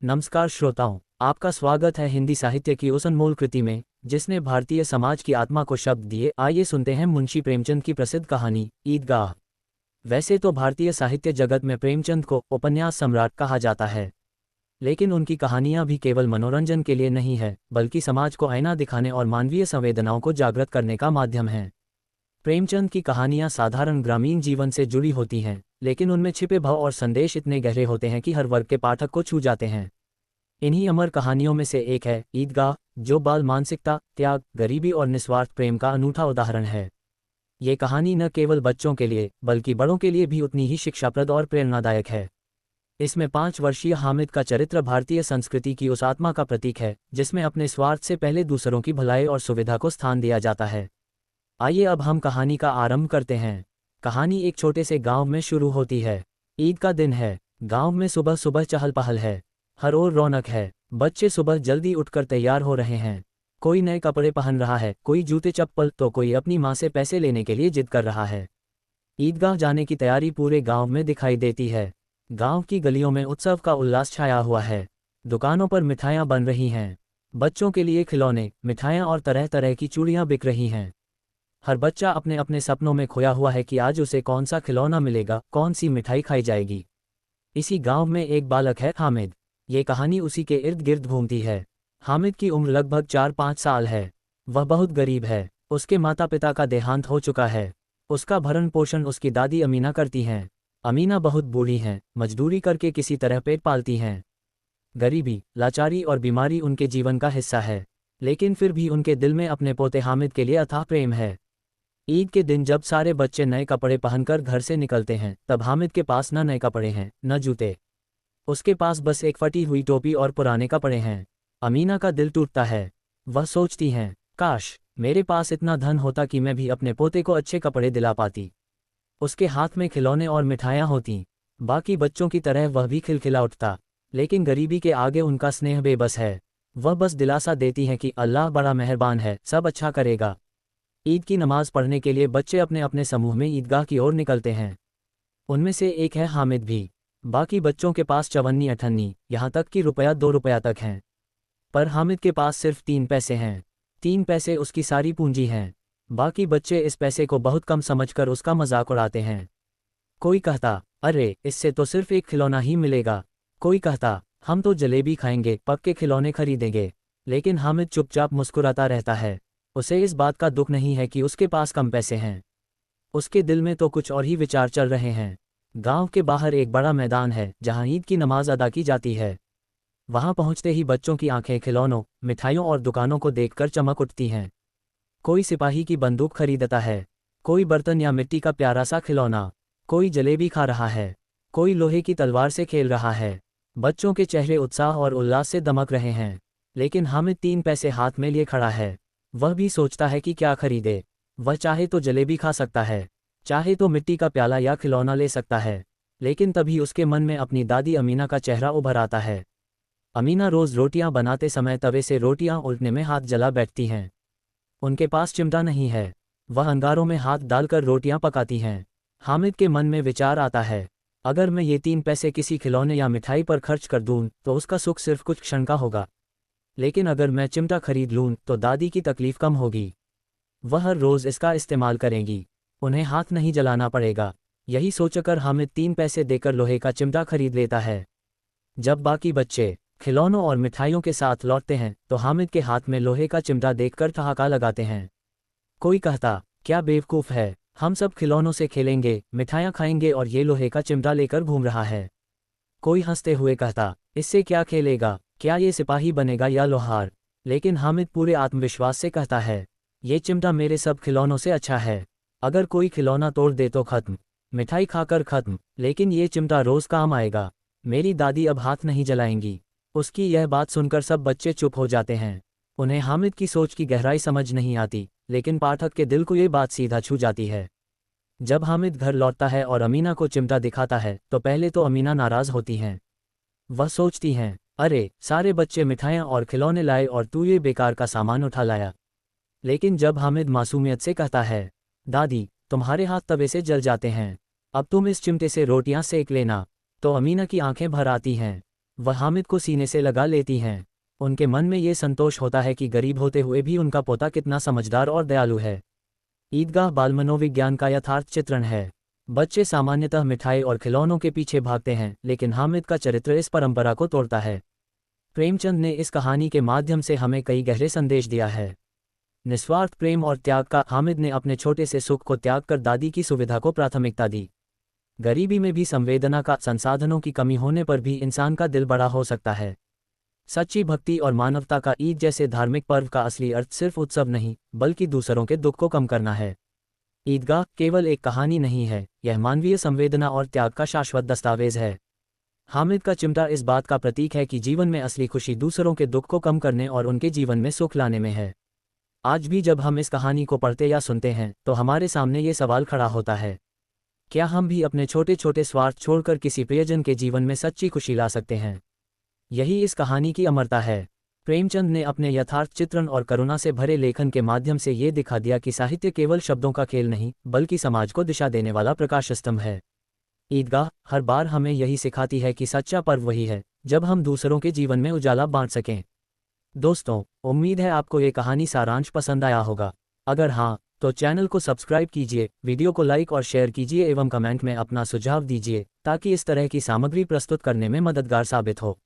नमस्कार श्रोताओं, आपका स्वागत है हिंदी साहित्य की उस अनमोल कृति में जिसने भारतीय समाज की आत्मा को शब्द दिए। आइए सुनते हैं मुंशी प्रेमचंद की प्रसिद्ध कहानी ईदगाह। वैसे तो भारतीय साहित्य जगत में प्रेमचंद को उपन्यास सम्राट कहा जाता है, लेकिन उनकी कहानियां भी केवल मनोरंजन के लिए नहीं है, बल्कि समाज को आईना दिखाने और मानवीय संवेदनाओं को जागृत करने का माध्यम है। प्रेमचंद की कहानियां साधारण ग्रामीण जीवन से जुड़ी होती हैं, लेकिन उनमें छिपे भाव और संदेश इतने गहरे होते हैं कि हर वर्ग के पाठक को छू जाते हैं। इन्हीं अमर कहानियों में से एक है ईदगाह, जो बाल मानसिकता, त्याग, गरीबी और निस्वार्थ प्रेम का अनूठा उदाहरण है। ये कहानी न केवल बच्चों के लिए बल्कि बड़ों के लिए भी उतनी ही शिक्षाप्रद और प्रेरणादायक है। इसमें 5 वर्षीय हामिद का चरित्र भारतीय संस्कृति की उस आत्मा का प्रतीक है जिसमें अपने स्वार्थ से पहले दूसरों की भलाई और सुविधा को स्थान दिया जाता है। आइए अब हम कहानी का आरंभ करते हैं। कहानी एक छोटे से गांव में शुरू होती है। ईद का दिन है। गांव में सुबह सुबह चहल पहल है, हर ओर रौनक है। बच्चे सुबह जल्दी उठकर तैयार हो रहे हैं। कोई नए कपड़े पहन रहा है, कोई जूते चप्पल, तो कोई अपनी माँ से पैसे लेने के लिए जिद कर रहा है। ईदगाह जाने की तैयारी पूरे गांव में दिखाई देती है। गांव की गलियों में उत्सव का उल्लास छाया हुआ है। दुकानों पर मिठाइयाँ बन रही हैं। बच्चों के लिए खिलौने, मिठाइयाँ और तरह तरह की चूड़ियाँ बिक रही हैं। हर बच्चा अपने अपने सपनों में खोया हुआ है कि आज उसे कौन सा खिलौना मिलेगा, कौन सी मिठाई खाई जाएगी। इसी गांव में एक बालक है, हामिद। ये कहानी उसी के इर्द गिर्द घूमती है। हामिद की उम्र लगभग 4-5 साल है। वह बहुत गरीब है। उसके माता पिता का देहांत हो चुका है। उसका भरण पोषण उसकी दादी अमीना करती हैं। अमीना बहुत बूढ़ी हैं, मजदूरी करके किसी तरह पेट पालती हैं। गरीबी, लाचारी और बीमारी उनके जीवन का हिस्सा है, लेकिन फिर भी उनके दिल में अपने पोते हामिद के लिए अथाह प्रेम है। ईद के दिन जब सारे बच्चे नए कपड़े पहनकर घर से निकलते हैं, तब हामिद के पास न नए कपड़े हैं, न जूते। उसके पास बस एक फटी हुई टोपी और पुराने कपड़े हैं। अमीना का दिल टूटता है। वह सोचती हैं, काश मेरे पास इतना धन होता कि मैं भी अपने पोते को अच्छे कपड़े दिला पाती। उसके हाथ में खिलौने और मिठाइयाँ होतीं। बाकी बच्चों की तरह वह भी खिलखिला उठता, लेकिन गरीबी के आगे उनका स्नेह बेबस है। वह बस दिलासा देती हैं कि अल्लाह बड़ा मेहरबान है, सब अच्छा करेगा। ईद की नमाज पढ़ने के लिए बच्चे अपने अपने समूह में ईदगाह की ओर निकलते हैं। उनमें से एक है हामिद भी। बाकी बच्चों के पास चवन्नी अठन्नी, यहाँ तक कि रुपया 2 रुपया तक हैं। पर हामिद के पास सिर्फ 3 पैसे हैं। 3 पैसे उसकी सारी पूंजी हैं। बाकी बच्चे इस पैसे को बहुत कम समझकर उसका मजाक उड़ाते हैं। कोई कहता, अरे इससे तो सिर्फ एक खिलौना ही मिलेगा। कोई कहता, हम तो जलेबी खाएंगे, पक्के खिलौने खरीदेंगे। लेकिन हामिद चुपचाप मुस्कुराता रहता है। उसे इस बात का दुख नहीं है कि उसके पास कम पैसे हैं। उसके दिल में तो कुछ और ही विचार चल रहे हैं। गांव के बाहर एक बड़ा मैदान है जहां ईद की नमाज अदा की जाती है। वहां पहुंचते ही बच्चों की आंखें खिलौनों, मिठाइयों और दुकानों को देखकर चमक उठती हैं। कोई सिपाही की बंदूक खरीदता है, कोई बर्तन या मिट्टी का प्यारा सा खिलौना, कोई जलेबी खा रहा है, कोई लोहे की तलवार से खेल रहा है। बच्चों के चेहरे उत्साह और उल्लास से दमक रहे हैं। लेकिन हामिद 3 पैसे हाथ में लिए खड़ा है। वह भी सोचता है कि क्या खरीदे। वह चाहे तो जलेबी खा सकता है, चाहे तो मिट्टी का प्याला या खिलौना ले सकता है। लेकिन तभी उसके मन में अपनी दादी अमीना का चेहरा उभर आता है। अमीना रोज रोटियां बनाते समय तवे से रोटियां उल्टने में हाथ जला बैठती हैं। उनके पास चिमटा नहीं है। वह अंगारों में हाथ डालकर रोटियां पकाती हैं। हामिद के मन में विचार आता है, अगर मैं ये 3 पैसे किसी खिलौने या मिठाई पर खर्च कर दूं तो उसका सुख सिर्फ कुछ क्षण का होगा। लेकिन अगर मैं चिमटा खरीद लूं तो दादी की तकलीफ कम होगी। वह हर रोज इसका इस्तेमाल करेंगी, उन्हें हाथ नहीं जलाना पड़ेगा। यही सोचकर हामिद 3 पैसे देकर लोहे का चिमटा खरीद लेता है। जब बाकी बच्चे खिलौनों और मिठाइयों के साथ लौटते हैं तो हामिद के हाथ में लोहे का चिमटा देखकर ठहाका लगाते हैं। कोई कहता, क्या बेवकूफ़ है, हम सब खिलौनों से खेलेंगे, मिठाइयाँ खाएंगे और ये लोहे का चिमटा लेकर घूम रहा है। कोई हंसते हुए कहता, इससे क्या खेलेगा, क्या ये सिपाही बनेगा या लोहार। लेकिन हामिद पूरे आत्मविश्वास से कहता है, ये चिमटा मेरे सब खिलौनों से अच्छा है। अगर कोई खिलौना तोड़ दे तो खत्म, मिठाई खाकर खत्म, लेकिन ये चिमटा रोज काम आएगा। मेरी दादी अब हाथ नहीं जलाएंगी। उसकी यह बात सुनकर सब बच्चे चुप हो जाते हैं। उन्हें हामिद की सोच की गहराई समझ नहीं आती, लेकिन पाठक के दिल को ये बात सीधा छू जाती है। जब हामिद घर लौटता है और अमीना को चिमटा दिखाता है तो पहले तो अमीना नाराज होती हैं। वह सोचती हैं, अरे सारे बच्चे मिठाइयाँ और खिलौने लाए और तू ये बेकार का सामान उठा लाया। लेकिन जब हामिद मासूमियत से कहता है, दादी तुम्हारे हाथ तवे से जल जाते हैं, अब तुम इस चिमटे से रोटियां सेक लेना, तो अमीना की आंखें भर आती हैं। वह हामिद को सीने से लगा लेती हैं। उनके मन में ये संतोष होता है कि गरीब होते हुए भी उनका पोता कितना समझदार और दयालु है। ईदगाह बाल मनोविज्ञान का यथार्थ चित्रण है। बच्चे सामान्यतः मिठाई और खिलौनों के पीछे भागते हैं, लेकिन हामिद का चरित्र इस परंपरा को तोड़ता है। प्रेमचंद ने इस कहानी के माध्यम से हमें कई गहरे संदेश दिया है। निस्वार्थ प्रेम और त्याग का। हामिद ने अपने छोटे से सुख को त्याग कर दादी की सुविधा को प्राथमिकता दी। गरीबी में भी संवेदना का। संसाधनों की कमी होने पर भी इंसान का दिल बड़ा हो सकता है। सच्ची भक्ति और मानवता का। ईद जैसे धार्मिक पर्व का असली अर्थ सिर्फ उत्सव नहीं, बल्कि दूसरों के दुख को कम करना है। ईदगाह केवल एक कहानी नहीं है, यह मानवीय संवेदना और त्याग का शाश्वत दस्तावेज है। हामिद का चिमटा इस बात का प्रतीक है कि जीवन में असली खुशी दूसरों के दुख को कम करने और उनके जीवन में सुख लाने में है। आज भी जब हम इस कहानी को पढ़ते या सुनते हैं, तो हमारे सामने ये सवाल खड़ा होता है, क्या हम भी अपने छोटे छोटे स्वार्थ छोड़कर किसी प्रियजन के जीवन में सच्ची खुशी ला सकते हैं? यही इस कहानी की अमरता है। प्रेमचंद ने अपने यथार्थ चित्रण और करुणा से भरे लेखन के माध्यम से ये दिखा दिया कि साहित्य केवल शब्दों का खेल नहीं, बल्कि समाज को दिशा देने वाला प्रकाश स्तंभ है। ईदगाह हर बार हमें यही सिखाती है कि सच्चा पर्व वही है जब हम दूसरों के जीवन में उजाला बांट सकें। दोस्तों, उम्मीद है आपको ये कहानी सारांश पसंद आया होगा। अगर हाँ, तो चैनल को सब्सक्राइब कीजिए, वीडियो को लाइक और शेयर कीजिए एवं कमेंट में अपना सुझाव दीजिए, ताकि इस तरह की सामग्री प्रस्तुत करने में मददगार साबित हो।